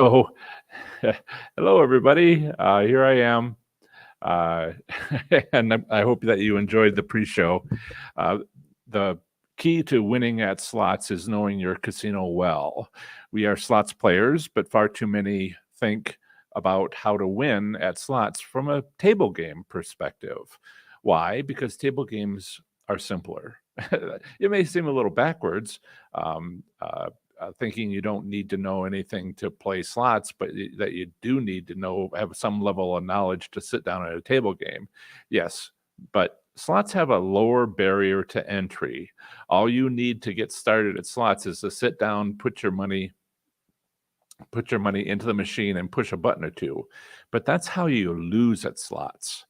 So, hello, everybody. Here I am. Uh, and I hope that you enjoyed the pre-show. Uh, the key to winning at slots is knowing your casino well. We are slots players, but far too many think about how to win at slots from a table game perspective. Why? Because table games are simpler. It may seem a little backwards, um, uh, thinking you don't need to know anything to play slots, but that you do need to have some level of knowledge to sit down at a table game. Yes, but slots have a lower barrier to entry. All you need to get started at slots is to sit down, put your money into the machine and push a button or two. But that's how you lose at slots.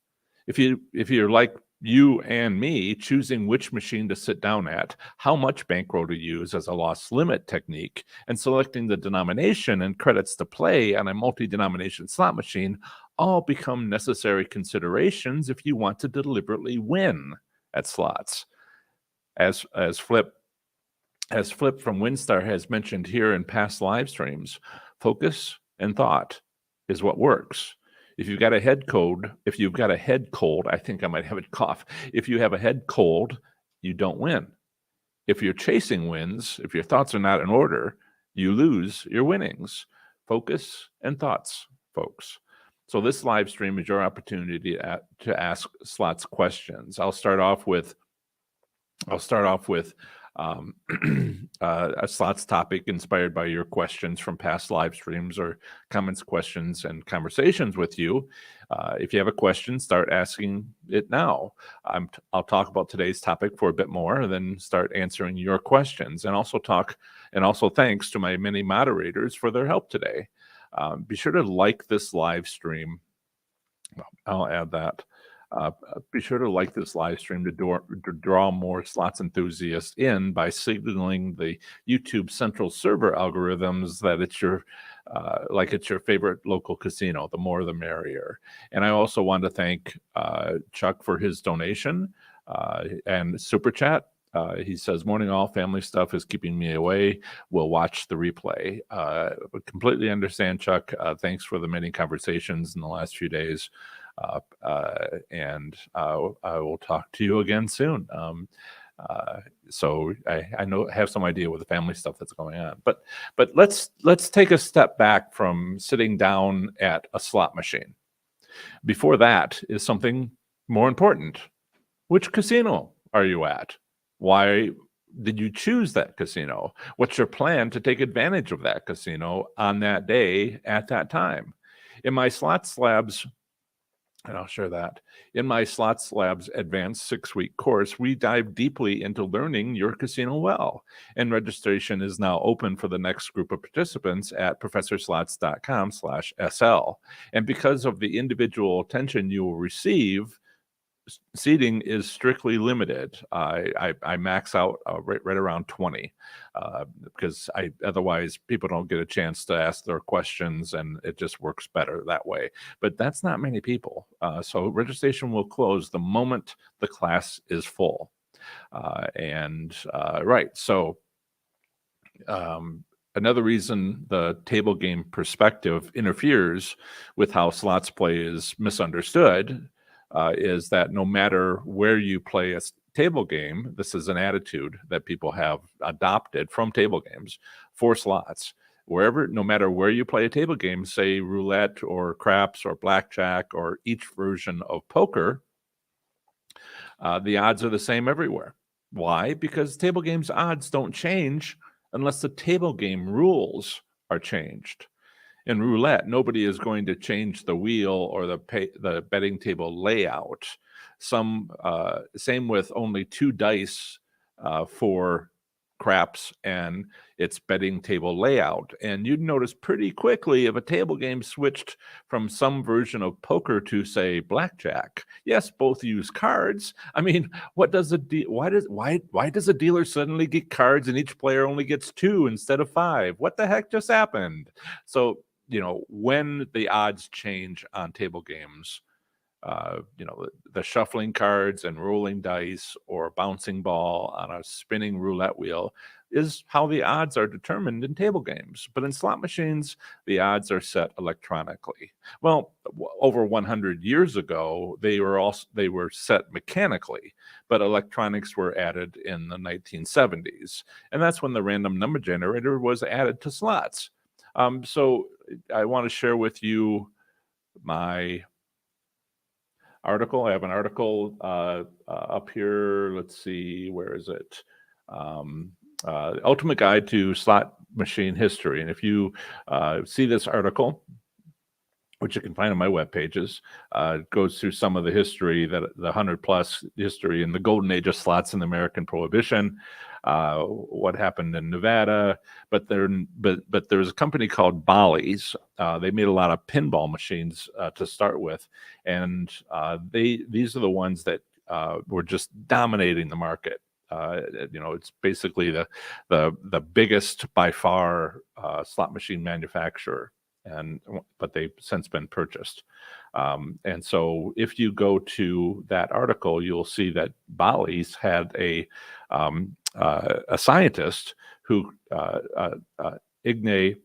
If you're like you and me, choosing which machine to sit down at, how much bankroll to use as a loss limit technique, and selecting the denomination and credits to play on a multi-denomination slot machine all become necessary considerations if you want to deliberately win at slots. As Flip from WinStar has mentioned here in past live streams, focus and thought is what works. If you've got a head cold, I think I might have a cough. If you have a head cold, you don't win. If you're chasing wins, if your thoughts are not in order, you lose your winnings. Focus and thoughts, folks. So this live stream is your opportunity to ask slots questions. I'll start off with um, a slots topic inspired by your questions from past live streams or comments, questions, and conversations with you. If you have a question, start asking it now. I'll talk about today's topic for a bit more, and then start answering your questions, and also thanks to my many moderators for their help today. Be sure to like this live stream. I'll add that. Be sure to like this live stream to draw more slots enthusiasts in by signaling the YouTube Central Server algorithms that it's your favorite local casino. The more, the merrier. And I also want to thank Chuck for his donation and super chat. He says, "Morning all, family stuff is keeping me away. We'll watch the replay." Completely understand, Chuck. Thanks for the many conversations in the last few days. And I will talk to you again soon. So I have some idea with the family stuff that's going on, but let's take a step back from sitting down at a slot machine. Before that is something more important. Which casino are you at? Why did you choose that casino? What's your plan to take advantage of that casino on that day at that time? In my Slots Labs, and I'll share that. In my Slots Labs advanced 6-week course, we dive deeply into learning your casino well. And registration is now open for the next group of participants at professorslots.com/SL. And because of the individual attention you will receive, seating is strictly limited. I max out right around 20 because otherwise people don't get a chance to ask their questions, and it just works better that way. But that's not many people. So registration will close the moment the class is full. So another reason the table game perspective interferes with how slots play is misunderstood is that no matter where you play a table game, this is an attitude that people have adopted from table games for slots. No matter where you play a table game, say roulette or craps or blackjack or each version of poker, the odds are the same everywhere. Why? Because table games odds don't change unless the table game rules are changed. In roulette, nobody is going to change the wheel or the betting table layout. Same with only 2 dice for craps and its betting table layout. And you'd notice pretty quickly if a table game switched from some version of poker to, say, blackjack. Yes, both use cards. I mean, why does a dealer suddenly get cards and each player only gets 2 instead of 5? What the heck just happened? So when the odds change on table games, the shuffling cards and rolling dice or bouncing ball on a spinning roulette wheel is how the odds are determined in table games. But in slot machines, the odds are set electronically. Well, over 100 years ago, they were set mechanically, but electronics were added in the 1970s, and that's when the random number generator was added to slots. So I want to share with you my article. I have an article up here. Let's see, where is it? Ultimate Guide to Slot Machine History. And if you see this article, which you can find on my web pages, goes through some of the history, that the 100+ history in the golden age of slots in the American Prohibition, what happened in Nevada. But there's a company called Bally's. They made a lot of pinball machines to start with, and these are the ones that were just dominating the market. It's basically the biggest by far slot machine manufacturer. But they've since been purchased. And so if you go to that article, you'll see that Bally's had a scientist who, Ignay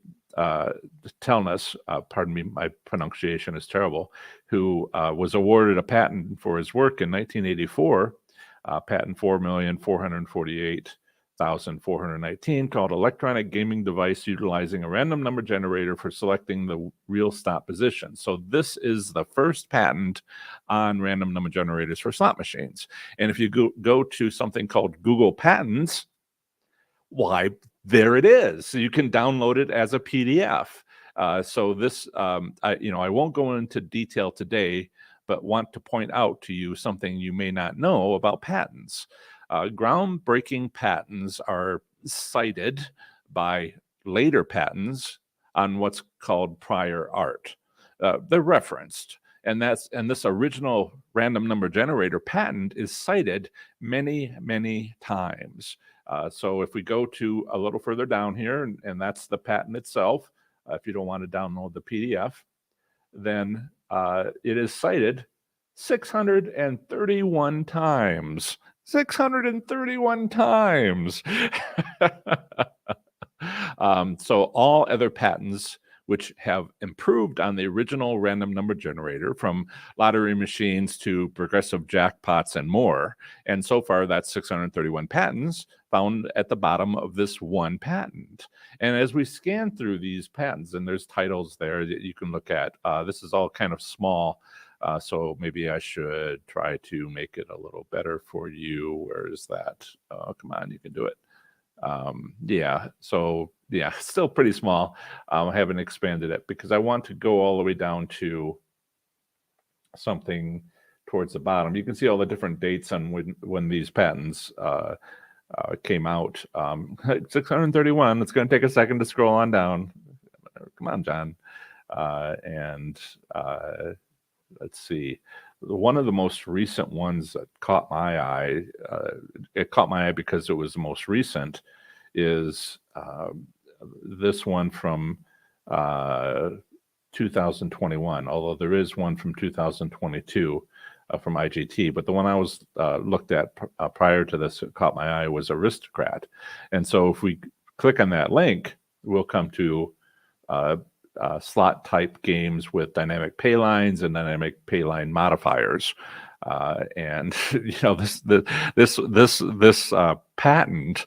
Telnes, pardon me, my pronunciation is terrible, who was awarded a patent for his work in 1984, patent 4,448,419, called Electronic Gaming Device Utilizing a Random Number Generator for Selecting the Real Stop Position. So this is the first patent on random number generators for slot machines. And if you go to something called Google Patents, why, there it is. So you can download it as a PDF. So this, I won't go into detail today, but want to point out to you something you may not know about patents. Groundbreaking patents are cited by later patents on what's called prior art. They're referenced, and this original random number generator patent is cited many, many times. So if we go to a little further down here, and that's the patent itself, if you don't want to download the PDF, then it is cited 631 times. 631 times. So all other patents which have improved on the original random number generator, from lottery machines to progressive jackpots and more. And so far, that's 631 patents found at the bottom of this one patent. And as we scan through these patents, and there's titles there that you can look at, this is all kind of small. So maybe I should try to make it a little better for you. Where is that? Oh, come on, you can do it. Still pretty small. I haven't expanded it because I want to go all the way down to something towards the bottom. You can see all the different dates on when these patents came out. 631. It's going to take a second to scroll on down. Come on, John. Let's see. One of the most recent ones that caught my eye, it caught my eye because it was the most recent, is this one from 2021, although there is one from 2022 from IGT. But the one I was looked at prior to this, it caught my eye, was Aristocrat. And so if we click on that link, we'll come to slot type games with dynamic pay lines and dynamic pay line modifiers. And this patent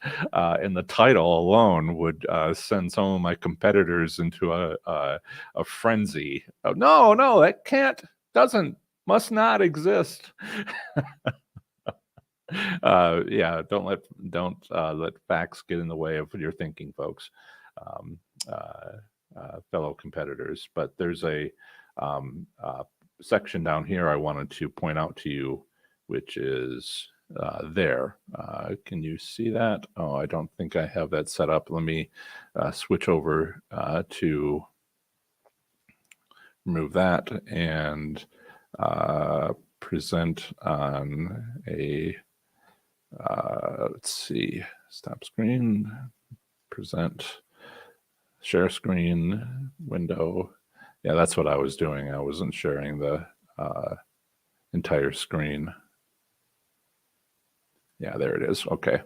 in the title alone would send some of my competitors into a frenzy. Oh, no, that must not exist. Don't let facts get in the way of your thinking, folks. Fellow competitors. But there's a section down here I wanted to point out to you, which is there. Can you see that? Oh, I don't think I have that set up. Let me switch over to remove that and present on a let's see, stop screen, present, share screen, window. Yeah, that's what I was doing. I wasn't sharing the entire screen. Yeah, there it is. Okay.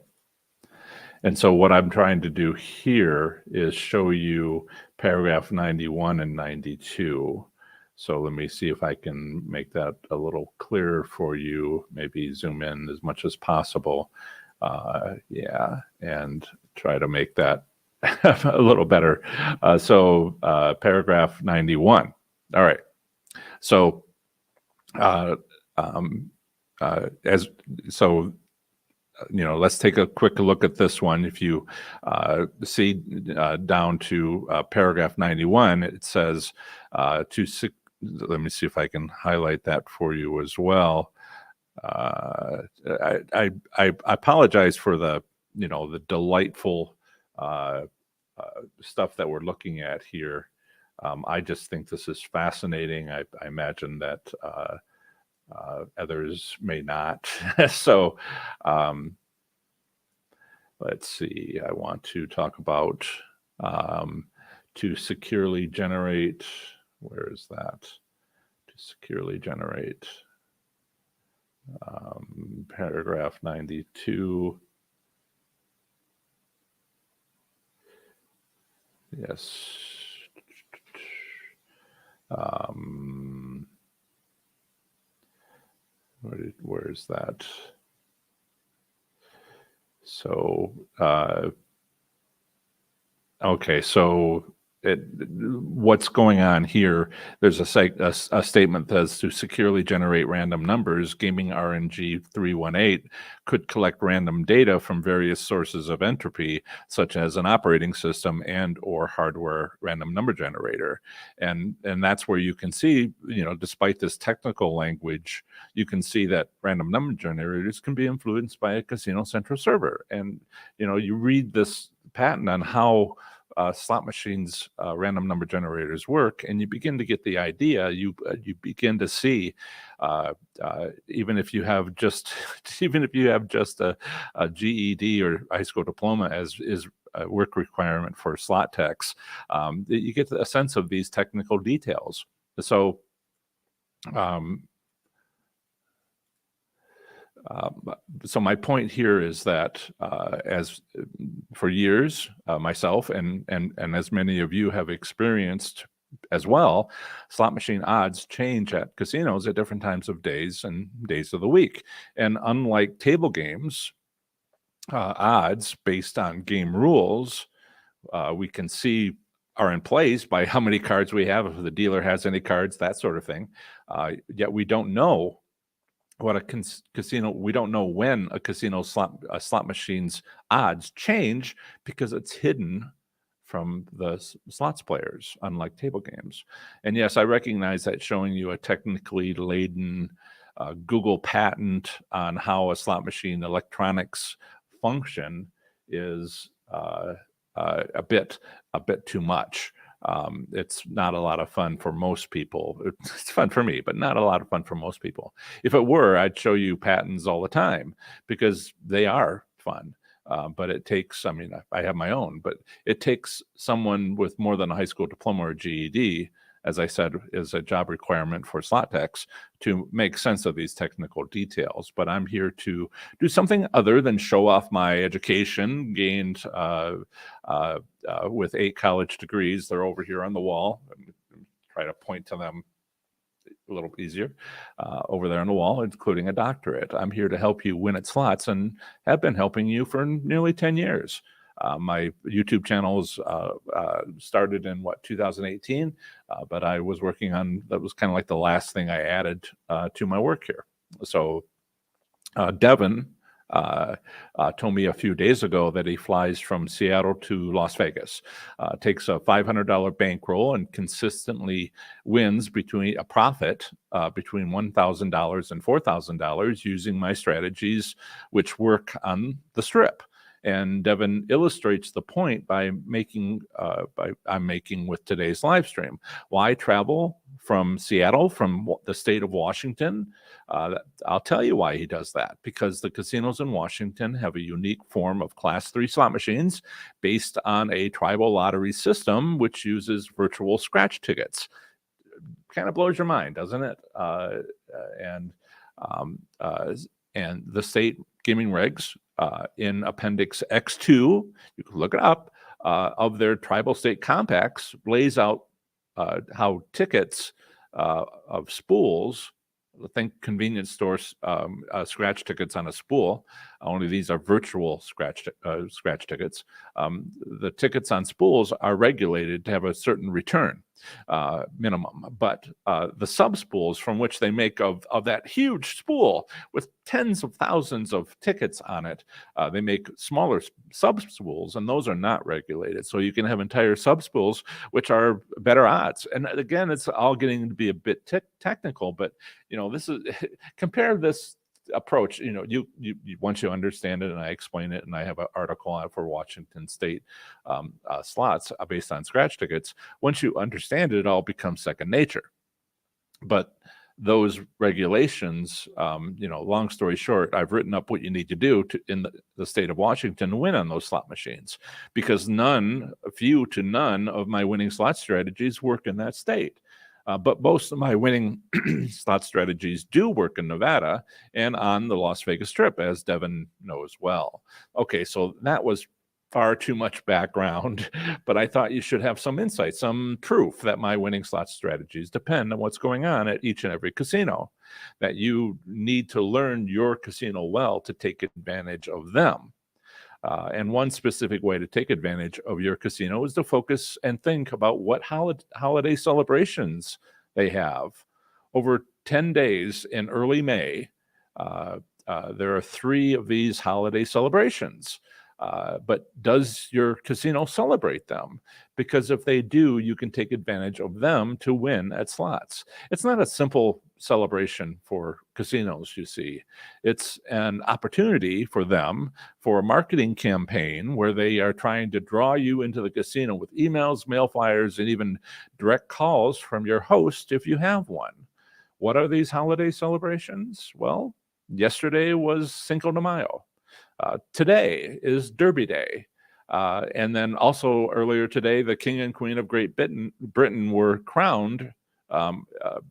And so what I'm trying to do here is show you paragraph 91 and 92. So let me see if I can make that a little clearer for you, maybe zoom in as much as possible. Yeah, and try to make that a little better. Paragraph 91. All right. So, let's take a quick look at this one. If you see down to paragraph 91, it says let me see if I can highlight that for you as well. I apologize for the delightful stuff that we're looking at here. I just think this is fascinating. I imagine that others may not. So let's see. I want to talk about to securely generate. Where is that? To securely generate. Paragraph 92. Yes. Where is that? So, okay, so what's going on here? There's a statement that says to securely generate random numbers, Gaming RNG 318 could collect random data from various sources of entropy, such as an operating system and or hardware random number generator. And that's where you can see, despite this technical language, you can see that random number generators can be influenced by a Casino Central server. And, you read this patent on how slot machines, random number generators work, and you begin to get the idea. You begin to see, even if you have just a GED or high school diploma as is a work requirement for slot techs, you get a sense of these technical details. So. So my point here is that as for years, myself and as many of you have experienced as well, slot machine odds change at casinos at different times of days and days of the week. And unlike table games, odds based on game rules, we can see are in place by how many cards we have, if the dealer has any cards, that sort of thing. Yet we don't know what a casino, we don't know when a casino slot machine's odds change because it's hidden from the slots players, unlike table games. And yes, I recognize that showing you a technically laden Google patent on how a slot machine electronics function is a bit too much. It's not a lot of fun for most people. It's fun for me, but not a lot of fun for most people. If it were, I'd show you patents all the time because they are fun. But it takes, I have my own, but it takes someone with more than a high school diploma or GED, as I said, is a job requirement for slot techs to make sense of these technical details. But I'm here to do something other than show off my education gained with 8 college degrees. They're over here on the wall. Try to point to them a little easier over there on the wall, including a doctorate. I'm here to help you win at slots and have been helping you for nearly 10 years. My YouTube channels started in 2018, but I was working on, that was kind of like the last thing I added to my work here. So Devin told me a few days ago that he flies from Seattle to Las Vegas, takes a $500 bankroll and consistently wins between $1,000 and $4,000 using my strategies, which work on the strip. And Devin illustrates the point by making I'm making with today's live stream. Why travel from Seattle, from the state of Washington? I'll tell you why he does that. Because the casinos in Washington have a unique form of Class 3 slot machines based on a tribal lottery system, which uses virtual scratch tickets. Kind of blows your mind, doesn't it? And And the state gaming regs in Appendix X2, you can look it up, of their tribal state compacts lays out how tickets of spools, think convenience stores, scratch tickets on a spool. Only these are virtual scratch tickets. The tickets on spools are regulated to have a certain return minimum, but the sub spools from which they make of that huge spool with tens of thousands of tickets on it, they make smaller sub spools, and those are not regulated. So you can have entire sub spools which are better odds. And again, it's all getting to be a bit technical, but this is compare this approach. You once you understand it, and I explain it, and I have an article on it for Washington State slots based on scratch tickets. Once you understand it, it all becomes second nature. But those regulations, long story short, I've written up what you need to do in the state of Washington to win on those slot machines, because few to none of my winning slot strategies work in that state. But most of my winning slot strategies do work in Nevada and on the Las Vegas Strip, as Devin knows well. Okay, so that was far too much background, but I thought you should have some insight, some proof that my winning slot strategies depend on what's going on at each and every casino, that you need to learn your casino well to take advantage of them. And one specific way to take advantage of your casino is to focus and think about what holiday celebrations they have. Over 10 days in early May, there are 3 of these holiday celebrations. But does your casino celebrate them? Because if they do, you can take advantage of them to win at slots. It's not a simple celebration for casinos, you see. It's an opportunity for them for a marketing campaign where they are trying to draw you into the casino with emails, mail flyers, and even direct calls from your host if you have one. What are these holiday celebrations? Well, yesterday was Cinco de Mayo. Today is Derby Day. And then also earlier today, the King and Queen of Great Britain were crowned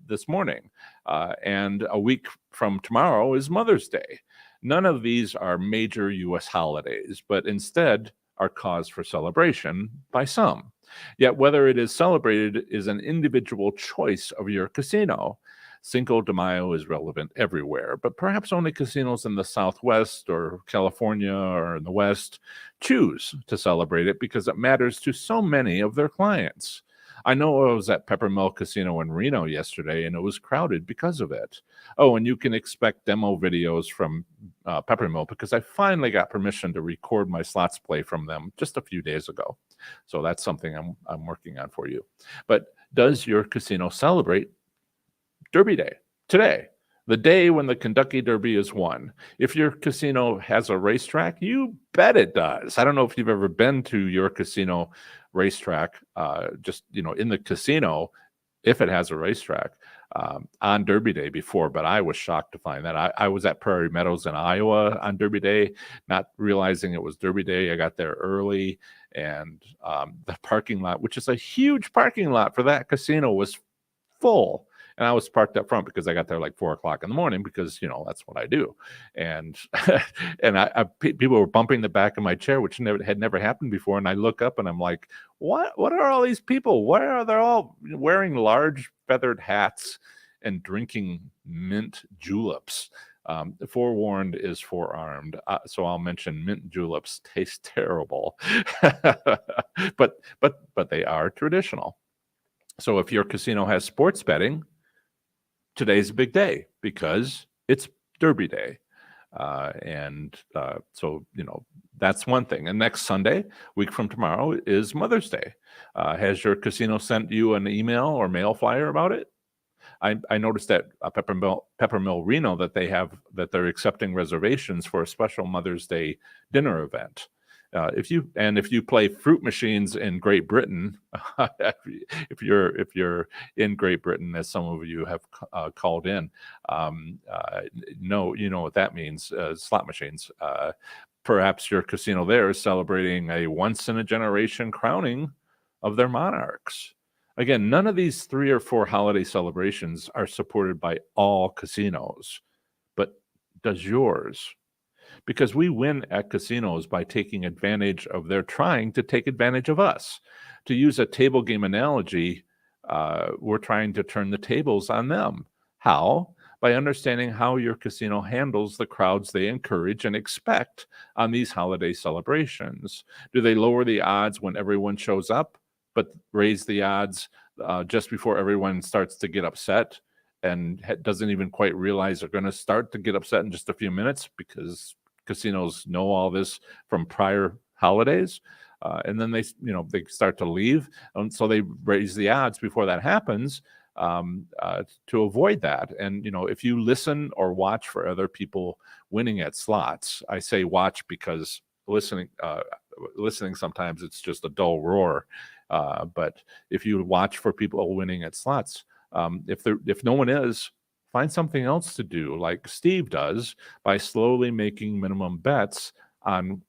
this morning. And a week from tomorrow is Mother's Day. None of these are major U.S. holidays, but instead are cause for celebration by some. Yet whether it is celebrated is an individual choice of your casino. Cinco de Mayo is relevant everywhere, but perhaps only casinos in the Southwest or California or in the West choose to celebrate it because it matters to so many of their clients. I know I was at Peppermill Casino in Reno yesterday, and it was crowded because of it. Oh, and you can expect demo videos from Peppermill because I finally got permission to record my slots play from them just a few days ago. So that's something I'm working on for you. But does your casino celebrate Derby Day today, the day when the Kentucky Derby is won? If your casino has a racetrack, you bet it does. I don't know if you've ever been to your casino racetrack, just in the casino, if it has a racetrack on Derby Day before, but I was shocked to find that. I was at Prairie Meadows in Iowa on Derby Day, not realizing it was Derby Day. I got there early, and the parking lot, which is a huge parking lot for that casino, was full. And I was parked up front because I got there like 4:00 in the morning because, that's what I do. And and people were bumping the back of my chair, which had never happened before. And I look up and I'm like, what are all these people? Why are they all wearing large feathered hats and drinking mint juleps? Forewarned is forearmed. So I'll mention mint juleps taste terrible, but they are traditional. So if your casino has sports betting, today's a big day because it's Derby Day. So, that's one thing. And next Sunday, week from tomorrow, is Mother's Day. Has your casino sent you an email or mail flyer about it? I noticed at Peppermill Reno that they're accepting reservations for a special Mother's Day dinner event. If you play fruit machines in Great Britain, if you're in Great Britain, as some of you have called in, you know what that means. Slot machines. Perhaps your casino there is celebrating a once in a generation crowning of their monarchs. Again, none of these 3 or 4 holiday celebrations are supported by all casinos. does yours. Because we win at casinos by taking advantage of their trying to take advantage of us. To use a table game analogy, we're trying to turn the tables on them. How? By understanding how your casino handles the crowds they encourage and expect on these holiday celebrations. Do they lower the odds when everyone shows up, but raise the odds just before everyone starts to get upset and doesn't even quite realize they're going to start to get upset in just a few minutes because casinos know all this from prior holidays? And then they start to leave, and so they raise the odds before that happens to avoid that. And if you listen or watch for other people winning at slots, I say watch because listening sometimes it's just a dull roar. But if you watch for people winning at slots, if no one is, find something else to do, like Steve does, by slowly making minimum bets on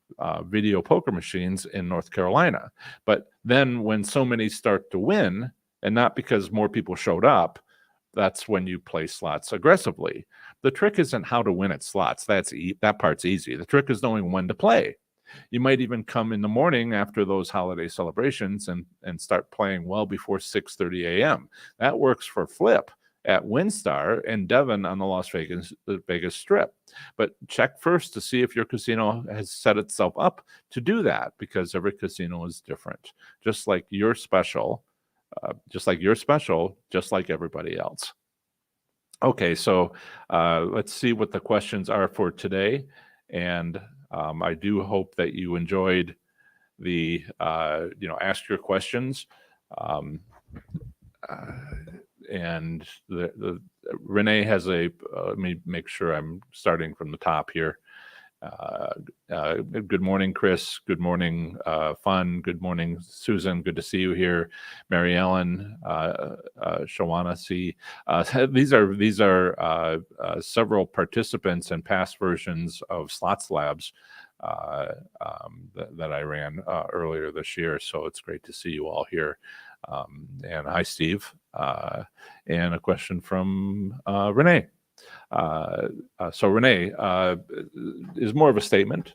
video poker machines in North Carolina. But then when so many start to win, and not because more people showed up, that's when you play slots aggressively. The trick isn't how to win at slots. That part's easy. The trick is knowing when to play. You might even come in the morning after those holiday celebrations and start playing well before 6:30 a.m. That works for Flip at WinStar and Devon on the Las Vegas Strip. But check first to see if your casino has set itself up to do that, because every casino is different. Just like you're special, just like everybody else. Okay, so let's see what the questions are for today. And I do hope that you enjoyed the, ask your questions. And Renee has let me make sure I'm starting from the top here. Good morning, Chris. Good morning, Fun. Good morning, Susan. Good to see you here. Mary Ellen, Shawana C. These are several participants in past versions of Slots Labs that I ran earlier this year. So it's great to see you all here. And hi, Steve. And a question from Renee. So Renee is more of a statement.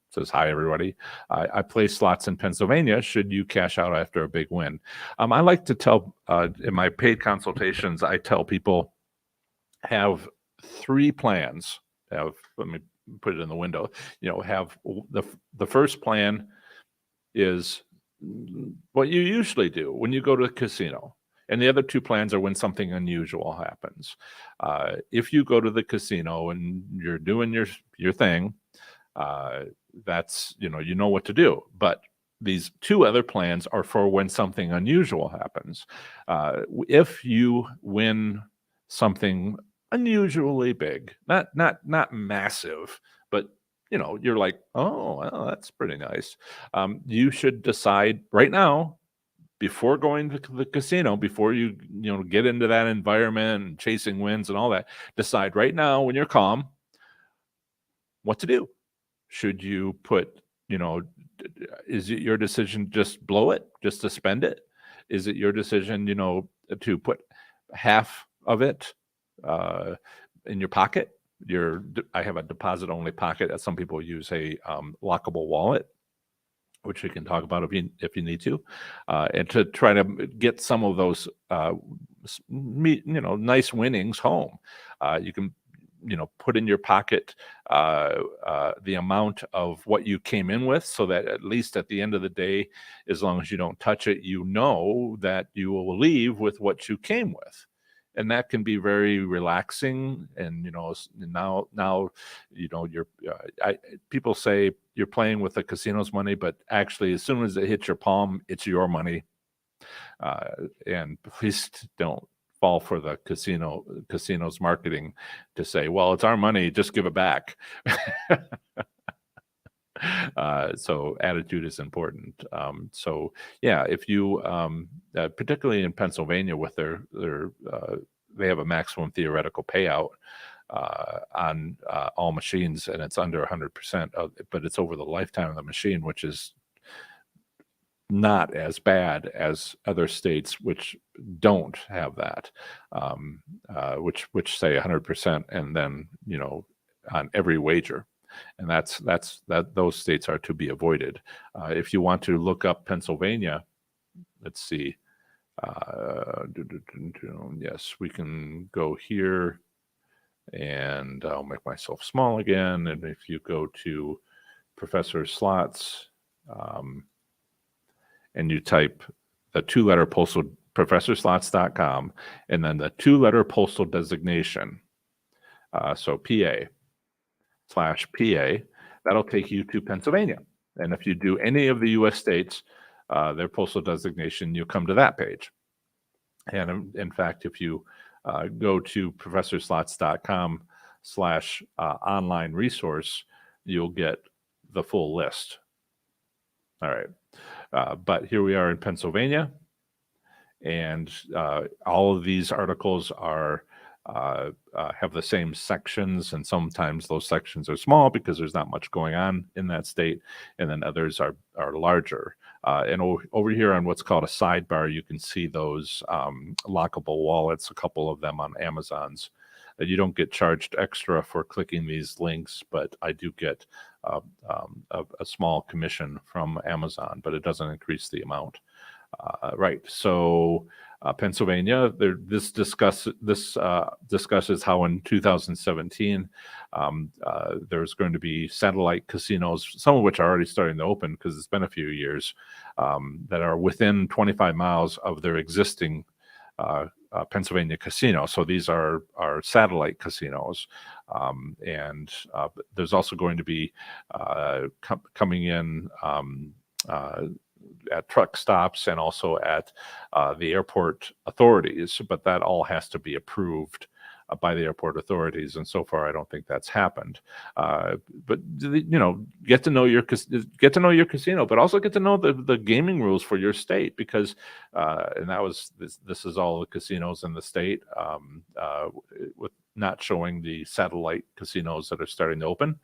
Says, hi, everybody. I play slots in Pennsylvania. Should you cash out after a big win? I like to tell, in my paid consultations, I tell people have 3 plans. Let me put it in the window. Have the first plan is what you usually do when you go to a casino. And the other 2 plans are when something unusual happens. If you go to the casino and you're doing your thing, that's, you know what to do. But these 2 other plans are for when something unusual happens. If you win something unusually big, not massive, but you're like, oh, well, that's pretty nice. You should decide right now, before going to the casino, before you get into that environment and chasing wins and all that, decide right now when you're calm what to do. Should you put, is it your decision just blow it, just to spend it? Is it your decision, to put half of it in your pocket? I have a deposit only pocket. Some people use a lockable wallet, which we can talk about if you need to, and to try to get some of those nice winnings home. You can put in your pocket the amount of what you came in with, so that at least at the end of the day, as long as you don't touch it, that you will leave with what you came with. And that can be very relaxing. And now you're people say you're playing with the casino's money, but actually as soon as it hits your palm, it's your money. And please don't fall for the casino's marketing to say, well, it's our money, just give it back. So attitude is important. So yeah, if you particularly in Pennsylvania with their they have a maximum theoretical payout on all machines, and it's under 100%, but it's over the lifetime of the machine, which is not as bad as other states which don't have that, which say 100%, and then on every wager, and those states are to be avoided. If you want to look up Pennsylvania, let's see. Yes, we can go here, and I'll make myself small again. And if you go to Professor Slots, and you type the 2-letter postal, professorslots.com, and then the 2-letter postal designation, so PA/PA, that'll take you to Pennsylvania. And if you do any of the U.S. states, their postal designation, you come to that page. And in fact, if you go to professorslots.com/online resource, you'll get the full list. All right. But here we are in Pennsylvania, and all of these articles are have the same sections, and sometimes those sections are small because there's not much going on in that state, and then others are larger. And over here on what's called a sidebar, you can see those lockable wallets, a couple of them on Amazon's. You don't get charged extra for clicking these links, but I do get a small commission from Amazon, but it doesn't increase the amount. Right. So Pennsylvania, this discusses how in 2017 there's going to be satellite casinos, some of which are already starting to open because it's been a few years, that are within 25 miles of their existing Pennsylvania casino. So these are satellite casinos, and there's also going to be coming in at truck stops and also at the airport authorities, but that all has to be approved by the airport authorities, and so far I don't think that's happened. But get to know your casino, but also get to know the gaming rules for your state, because and that was this is all the casinos in the state, with not showing the satellite casinos that are starting to open,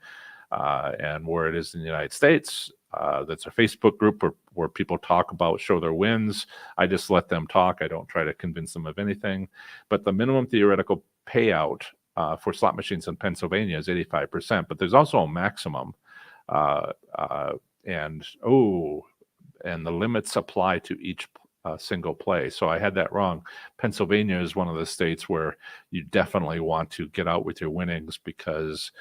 and where it is in the United States. That's a Facebook group where people talk about, show their wins. I just let them talk. I don't try to convince them of anything. But the minimum theoretical payout for slot machines in Pennsylvania is 85%. But there's also a maximum, and the limits apply to each single play. So I had that wrong. Pennsylvania is one of the states where you definitely want to get out with your winnings, because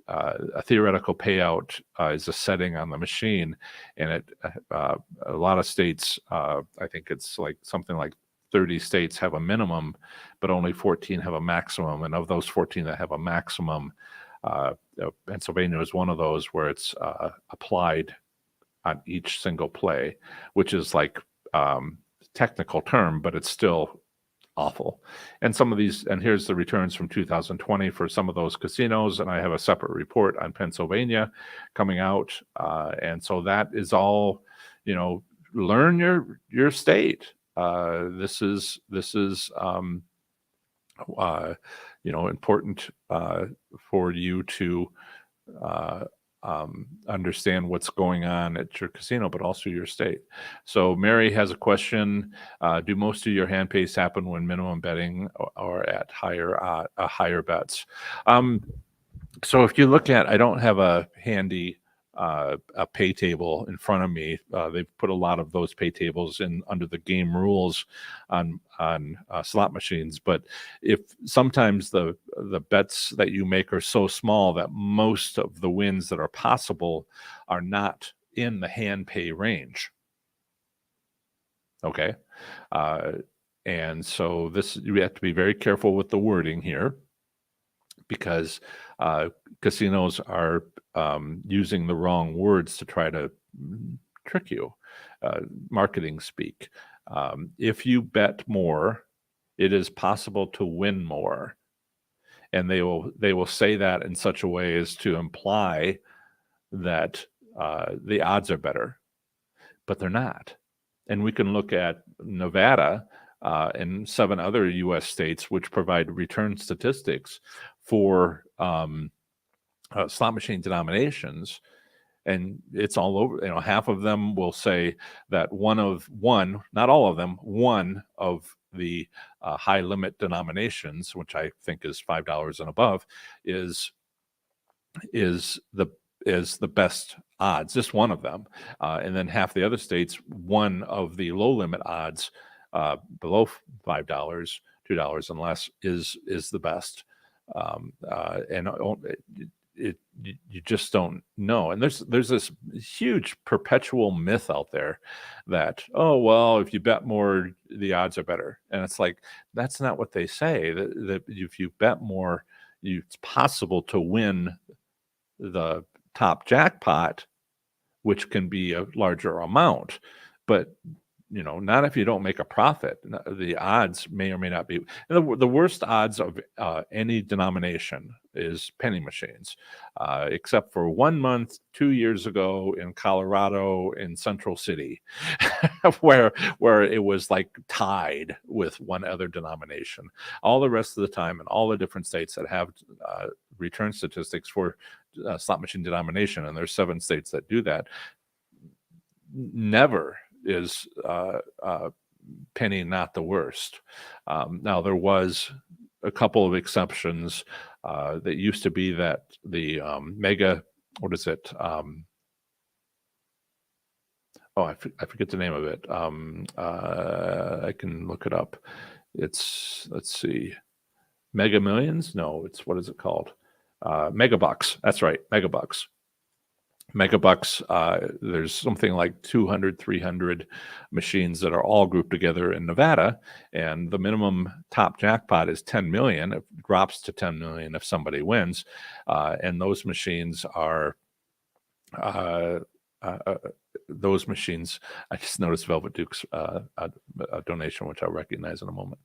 a theoretical payout is a setting on the machine, and a lot of states, I think it's like something like 30 states have a minimum, but only 14 have a maximum. And of those 14 that have a maximum, Pennsylvania is one of those where it's applied on each single play, which is like technical term, but it's still awful. And some of these, and here's the returns from 2020 for some of those casinos, and I have a separate report on Pennsylvania coming out, and so that is all, learn your state. This is important for you to understand what's going on at your casino, but also your state. So Mary has a question. Do most of your hand pays happen when minimum betting or at higher bets? So if you look at, I don't have a handy a pay table in front of me. They've put a lot of those pay tables in under the game rules on slot machines. But if sometimes the bets that you make are so small that most of the wins that are possible are not in the hand pay range. Okay. And so you have to be very careful with the wording here, because casinos are using the wrong words to try to trick you, marketing speak. If you bet more, it is possible to win more. And they will say that in such a way as to imply that the odds are better, but they're not. And we can look at Nevada and 7 other U.S. states which provide return statistics for slot machine denominations, and it's all over. Half of them will say that not all of them, one of the high limit denominations, which I think is $5 and above, is the best odds, just one of them. And then half the other states, one of the low limit odds below $5, $2 and less is the best. And you just don't know. And there's this huge perpetual myth out there that, oh, well, if you bet more, the odds are better. And it's like, that's not what they say. That if you bet more, it's possible to win the top jackpot, which can be a larger amount, but not if you don't make a profit. The odds may or may not be. And the worst odds of any denomination is penny machines, except for 1 month 2 years ago in Colorado in Central City, where it was like tied with one other denomination. All the rest of the time, in all the different states that have return statistics for slot machine denomination, and there's 7 states that do that, never is penny not the worst. Now, there was a couple of exceptions. That used to be that the mega, what is it? I forget the name of it. I can look it up. Let's see, Mega Millions? No, what is it called? Megabucks. That's right, Megabucks. There's something like 200, 300 machines that are all grouped together in Nevada, and the minimum top jackpot is 10 million. It drops to 10 million if somebody wins, and those machines are those machines. I just noticed Velvet Duke's a donation, which I'll recognize in a moment.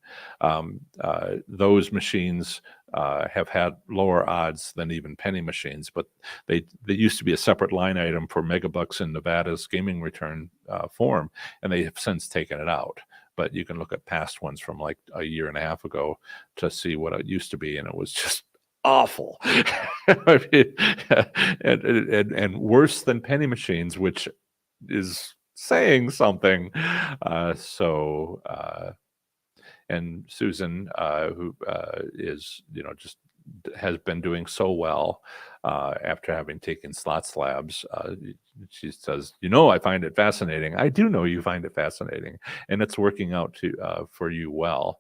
Those machines have had lower odds than even penny machines, but they used to be a separate line item for Megabucks in Nevada's gaming return form, and they have since taken it out. But you can look at past ones from like a year and a half ago to see what it used to be, and it was just awful. and worse than penny machines, which is saying something. And Susan, who is just has been doing so well after having taken Slots Labs, she says, I find it fascinating. I do know you find it fascinating, and it's working out for you well.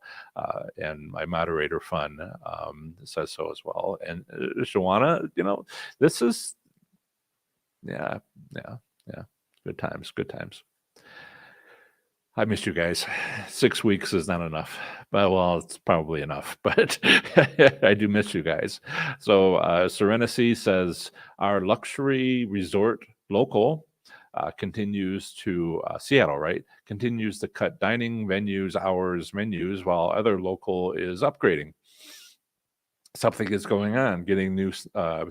And my moderator Fun says so as well. And Shawana, this is yeah, good times. I missed you guys. 6 weeks is not enough. Well, it's probably enough, but I do miss you guys. So Serenity says, our luxury resort local continues to, Seattle, right? Continues to cut dining venues, hours, menus, while other local is upgrading. Something is going on,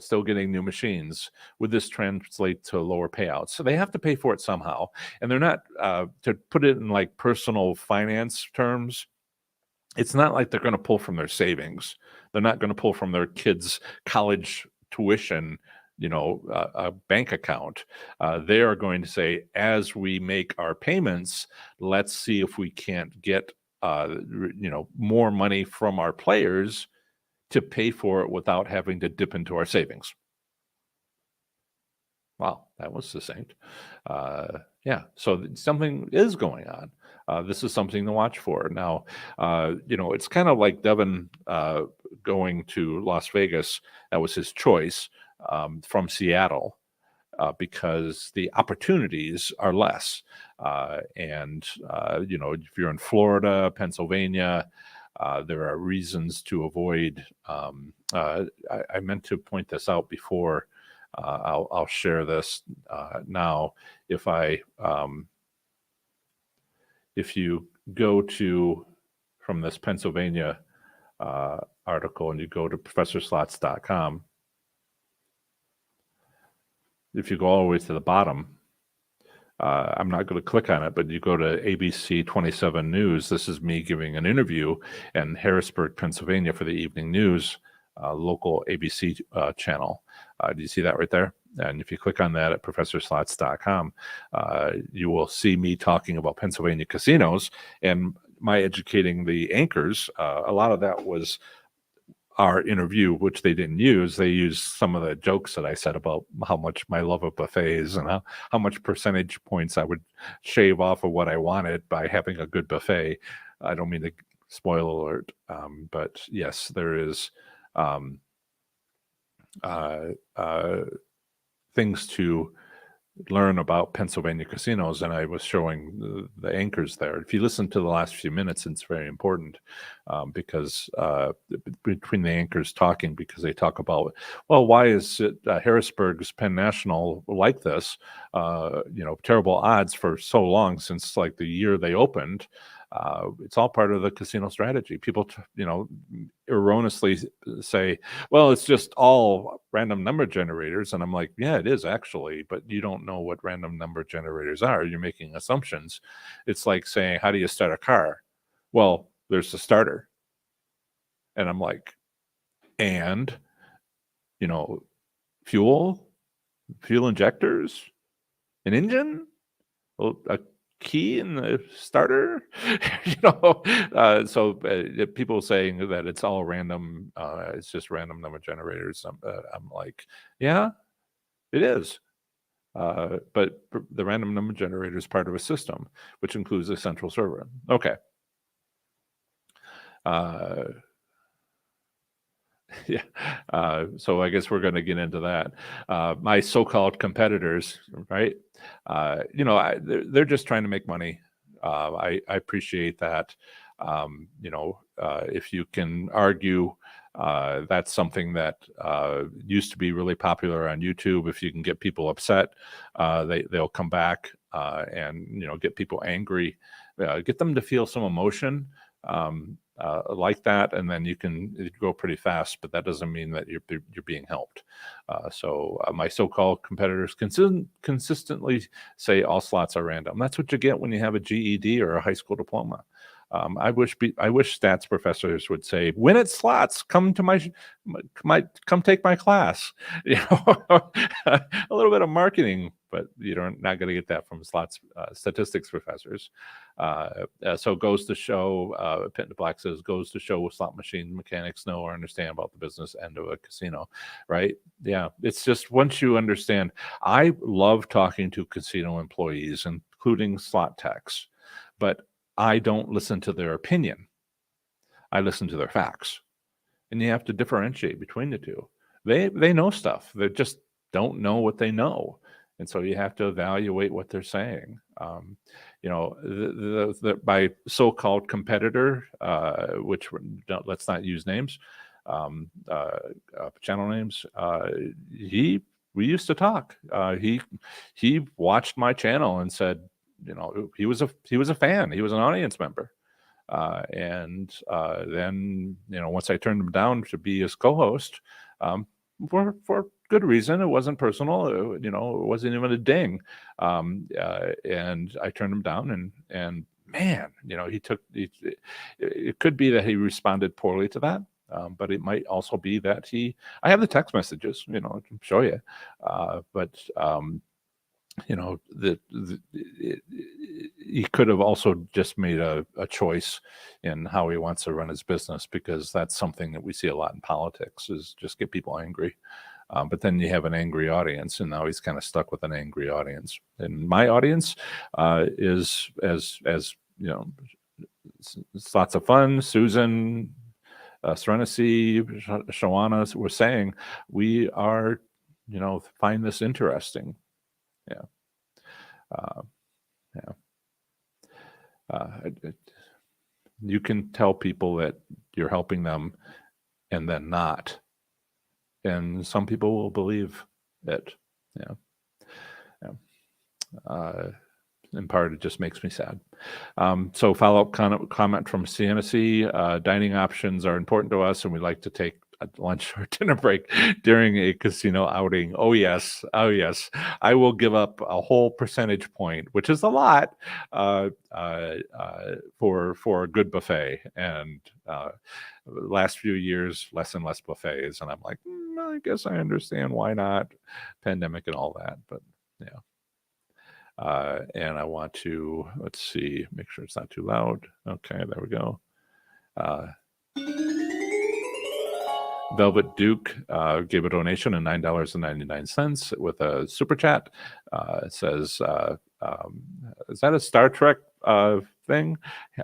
still getting new machines. Would this translate to lower payouts? So they have to pay for it somehow. And they're not, to put it in like personal finance terms, it's not like they're going to pull from their savings. They're not going to pull from their kids' college tuition, a bank account. They are going to say, as we make our payments, let's see if we can't get, more money from our players to pay for it without having to dip into our savings. Wow, that was succinct. So something is going on. This is something to watch for. Now, it's kind of like Devin going to Las Vegas. That was his choice from Seattle because the opportunities are less. If you're in Florida, Pennsylvania, there are reasons to avoid. I meant to point this out before. I'll share this now. If you go from this Pennsylvania article and you go to professorslots.com, if you go all the way to the bottom, I'm not going to click on it, but you go to ABC 27 News. This is me giving an interview in Harrisburg, Pennsylvania for the evening news, local ABC channel. Do you see that right there? And if you click on that at professorslots.com, you will see me talking about Pennsylvania casinos and my educating the anchors. A lot of that was our interview, which they didn't use. They used some of the jokes that I said about how much my love of buffets and how much percentage points I would shave off of what I wanted by having a good buffet. I don't mean to spoil alert, but yes, there is things to learn about Pennsylvania casinos, and I was showing the anchors there. If you listen to the last few minutes, it's very important because between the anchors talking, because they talk about, well, why is it Harrisburg's Penn National like this? Terrible odds for so long since like the year they opened. It's all part of the casino strategy. People, erroneously say, well, it's just all random number generators. And I'm like, yeah, it is actually, but you don't know what random number generators are. You're making assumptions. It's like saying, how do you start a car? Well, there's the starter. And I'm like, and, fuel injectors, an engine, a key in the starter. So people saying that it's all random, it's just random number generators. I'm like, yeah, it is. But the random number generator is part of a system, which includes a central server. Okay. Yeah. So I guess we're going to get into that. My so-called competitors, right? They're just trying to make money. I appreciate that. If you can argue, that's something that used to be really popular on YouTube. If you can get people upset, they'll come back and get people angry, get them to feel some emotion. Like that, and then you can go pretty fast, but that doesn't mean that you're being helped. So my so-called competitors consistently say all slots are random. That's what you get when you have a GED or a high school diploma. I wish stats professors would say, "Win at slots. Come to come take my class." A little bit of marketing, but you're not going to get that from slots statistics professors. So goes to show, Pit Black says, goes to show slot machine mechanics know or understand about the business end of a casino, right? Yeah, it's just once you understand. I love talking to casino employees, including slot techs, but I don't listen to their opinion. I listen to their facts. And you have to differentiate between the two. They know stuff. They just don't know what they know. And so you have to evaluate what they're saying. My so-called competitor, which let's not use names, channel names. We used to talk. He watched my channel and said, he was a fan. He was an audience member. And then, once I turned him down to be his co-host, for good reason, it wasn't personal. It wasn't even a ding. And I turned him down, and man, it could be that he responded poorly to that. But it might also be that I have the text messages, I can show you. He could have also just made a choice in how he wants to run his business, because that's something that we see a lot in politics, is just get people angry. But then you have an angry audience, and now he's kind of stuck with an angry audience. And my audience is, as it's lots of fun. Susan, Serenity, Shawana were saying, we are, find this interesting. Yeah. You can tell people that you're helping them and then not. And some people will believe it. In part, it just makes me sad. So follow-up comment from CNSE. Dining options are important to us, and we like to take a lunch or dinner break during a casino outing. Oh yes, I will give up a whole percentage point, which is a lot, for a good buffet. And last few years, less and less buffets, and I'm like, I guess I understand why not, pandemic and all that, but yeah. And I want to, let's see, make sure it's not too loud. Okay, there we go. Velvet Duke gave a donation of $9.99 with a super chat. It says, is that a Star Trek thing?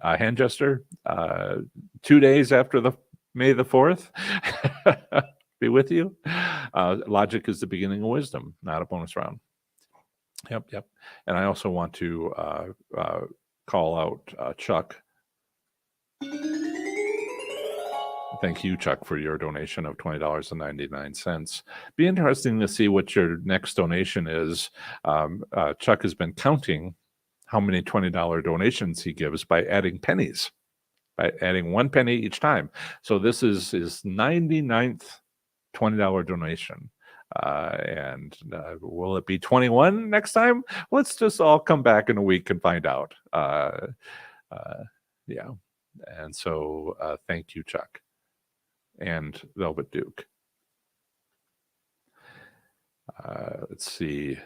Hand gesture. 2 days after the May the 4th. Be with you. Logic is the beginning of wisdom, not a bonus round. Yep. And I also want to call out Chuck. Thank you, Chuck, for your donation of $20.99. Be interesting to see what your next donation is. Chuck has been counting how many $20 donations he gives by adding pennies, by adding 1 penny each time. So this is his 99th $20 donation. And will it be 21 next time? Let's just all come back in a week and find out. Yeah. And so thank you, Chuck. And Velvet Duke. Let's see.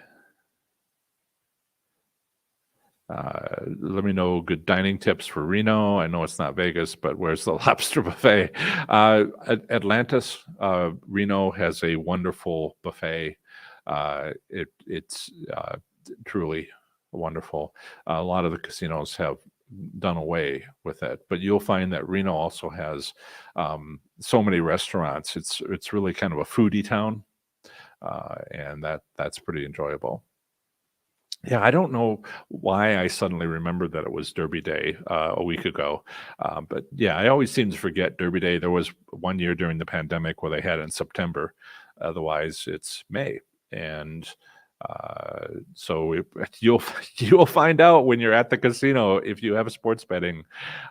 Let me know good dining tips for Reno. I know it's not Vegas, but where's the lobster buffet? Atlantis, Reno has a wonderful buffet. It's truly wonderful. A lot of the casinos have done away with it, but you'll find that Reno also has so many restaurants. It's really kind of a foodie town, and that's pretty enjoyable. Yeah, I don't know why I suddenly remembered that it was Derby Day a week ago, but yeah, I always seem to forget Derby Day. There was 1 year during the pandemic where they had it in September. Otherwise, it's May, and so you'll find out when you're at the casino if you have a sports betting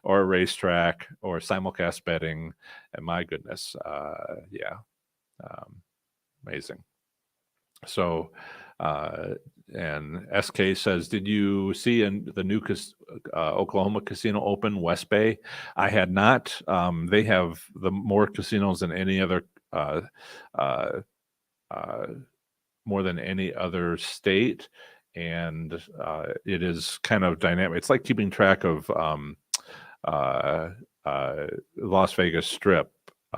or a racetrack or simulcast betting. And my goodness, yeah, amazing. So, and SK says, did you see the new Oklahoma casino open, West Bay? I had not. They have more casinos than any other more than any other state, and it is kind of dynamic. It's like keeping track of Las Vegas Strip.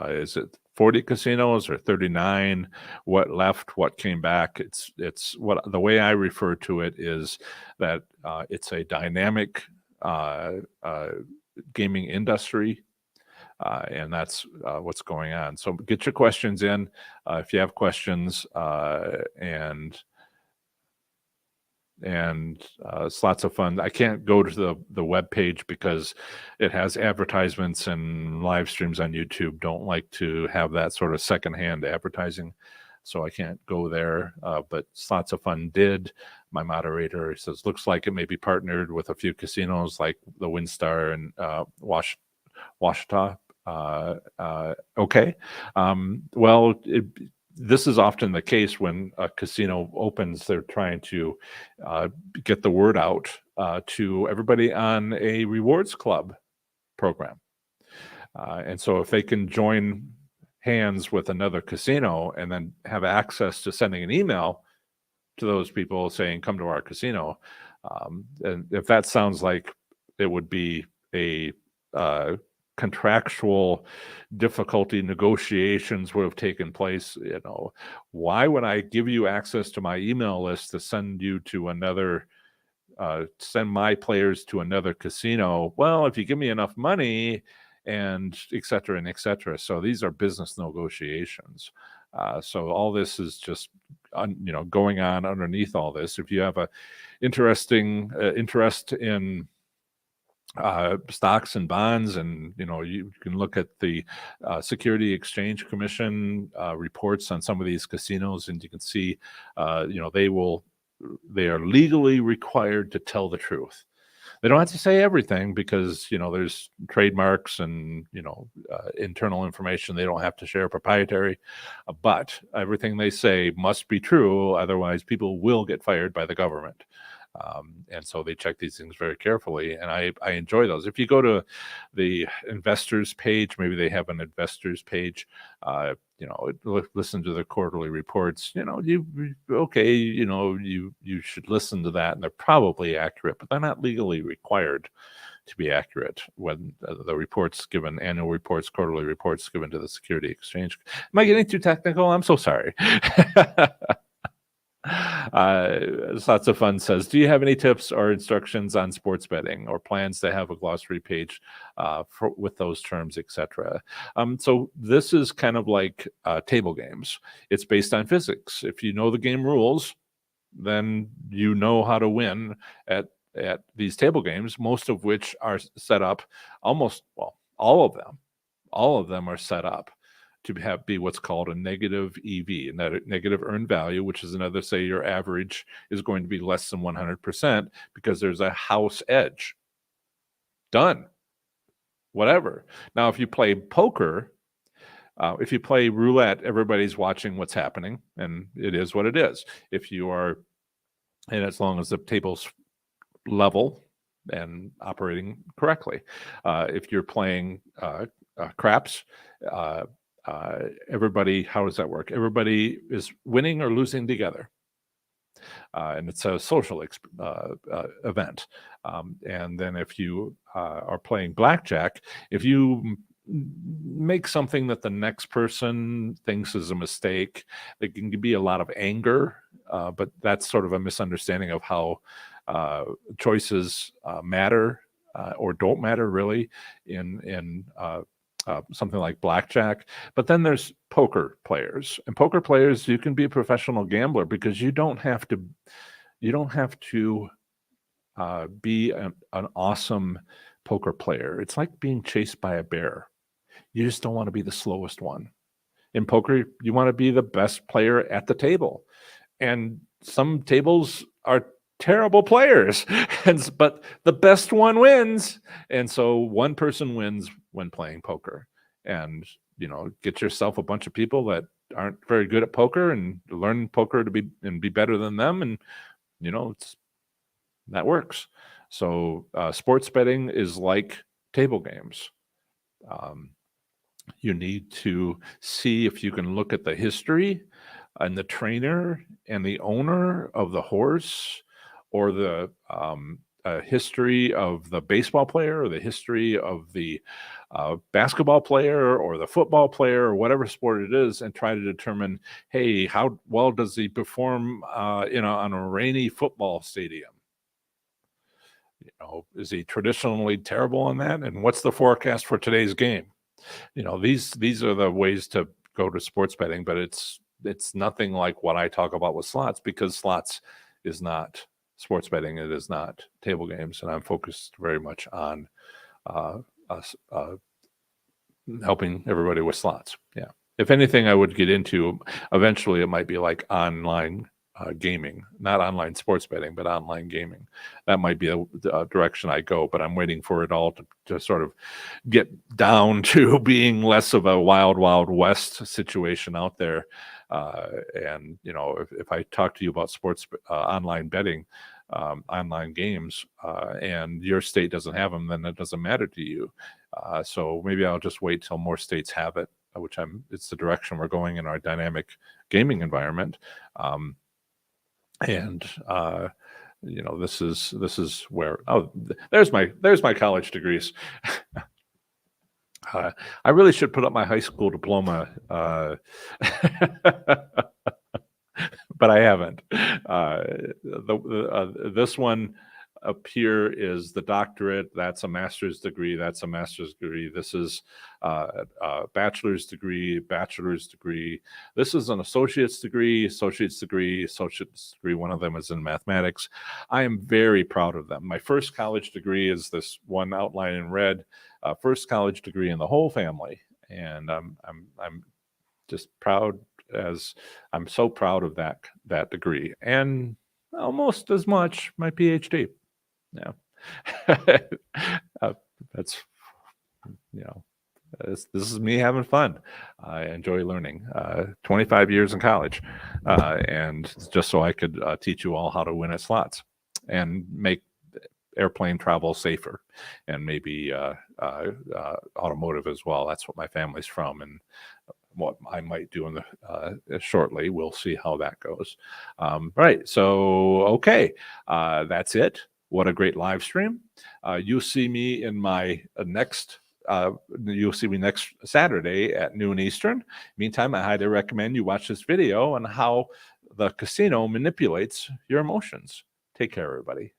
Is it 40 casinos or 39? What left? What came back? It's what the way I refer to it is that it's a dynamic gaming industry. And that's what's going on. So get your questions in if you have questions, and it's lots of fun. I can't go to the web page because it has advertisements and live streams on YouTube. Don't like to have that sort of secondhand advertising, so I can't go there. But it's lots of fun. My moderator says looks like it may be partnered with a few casinos like the WinStar and Washita. Okay. Well, this is often the case when a casino opens. They're trying to get the word out to everybody on a rewards club program. And so if they can join hands with another casino and then have access to sending an email to those people saying, come to our casino. And if that sounds like it would be a contractual difficulty, negotiations would have taken place, why would I give you access to my email list to send you to another, send my players to another casino? Well, if you give me enough money, and et cetera and et cetera. So these are business negotiations. So all this is just going on underneath all this. If you have a interest in stocks and bonds, and you can look at the Security Exchange Commission reports on some of these casinos, and you can see they are legally required to tell the truth. They don't have to say everything because there's trademarks and internal information they don't have to share proprietary, but everything they say must be true, otherwise people will get fired by the government. And so they check these things very carefully, and I enjoy those. If you go to the investors page, maybe they have an investors page, listen to the quarterly reports. You should listen to that, and they're probably accurate, but they're not legally required to be accurate when the reports given, annual reports, quarterly reports given to the Security Exchange. Am I getting too technical? I'm so sorry. Lots of fun says, do you have any tips or instructions on sports betting or plans to have a glossary page with those terms, etc.? So this is kind of like table games. It's based on physics. If you know the game rules, then you know how to win at these table games, most of which are set up all of them are set up to be what's called a negative EV, and negative earned value, which is another, say your average is going to be less than 100% because there's a house edge. Done. Whatever. Now, if you play poker, if you play roulette, everybody's watching what's happening, and it is what it is. And as long as the table's level and operating correctly. If you're playing craps, everybody, how does that work? Everybody is winning or losing together. And it's a social event. And then if you are playing blackjack, if you make something that the next person thinks is a mistake, there can be a lot of anger, but that's sort of a misunderstanding of how choices matter or don't matter really in something like blackjack. But then there's poker players, and poker players, you can be a professional gambler because you don't have to be an awesome poker player. It's like being chased by a bear. You just don't want to be the slowest one. In poker, you want to be the best player at the table. And some tables are terrible players, but the best one wins. And so one person wins when playing poker. And, get yourself a bunch of people that aren't very good at poker and learn poker to be better than them. And, that works. So sports betting is like table games. You need to see if you can look at the history and the trainer and the owner of the horse, or the history of the baseball player, or the history of the basketball player, or the football player, or whatever sport it is, and try to determine, hey, how well does he perform on a rainy football stadium? Is he traditionally terrible on that? And what's the forecast for today's game? These are the ways to go to sports betting, but it's nothing like what I talk about with slots, because slots is not sports betting. It is not table games. And I'm focused very much on helping everybody with slots. Yeah. If anything, I would get into, eventually it might be like online gaming, not online sports betting, but online gaming. That might be a direction I go, but I'm waiting for it all to sort of get down to being less of a wild, wild west situation out there. And, if I talk to you about sports online betting, online games, and your state doesn't have them, then it doesn't matter to you. So maybe I'll just wait till more states have it, it's the direction we're going in our dynamic gaming environment. This is where, there's my college degrees. I really should put up my high school diploma, but I haven't. This one up here is the doctorate. That's a master's degree. That's a master's degree. This is a bachelor's degree. This is an associate's degree. One of them is in mathematics. I am very proud of them. My first college degree is this one outlined in red. First college degree in the whole family, and I'm just proud. I'm so proud of that degree, and almost as much my PhD. Yeah. That's, this is me having fun. I enjoy learning. 25 years in college, and just so I could teach you all how to win at slots and make airplane travel safer, and maybe automotive as well. That's what my family's from, and what I might do in the shortly. We'll see how that goes. Right. So, okay. That's it. What a great live stream. You'll see me in my next you'll see me next Saturday at noon Eastern. Meantime, I highly recommend you watch this video on how the casino manipulates your emotions. Take care, everybody.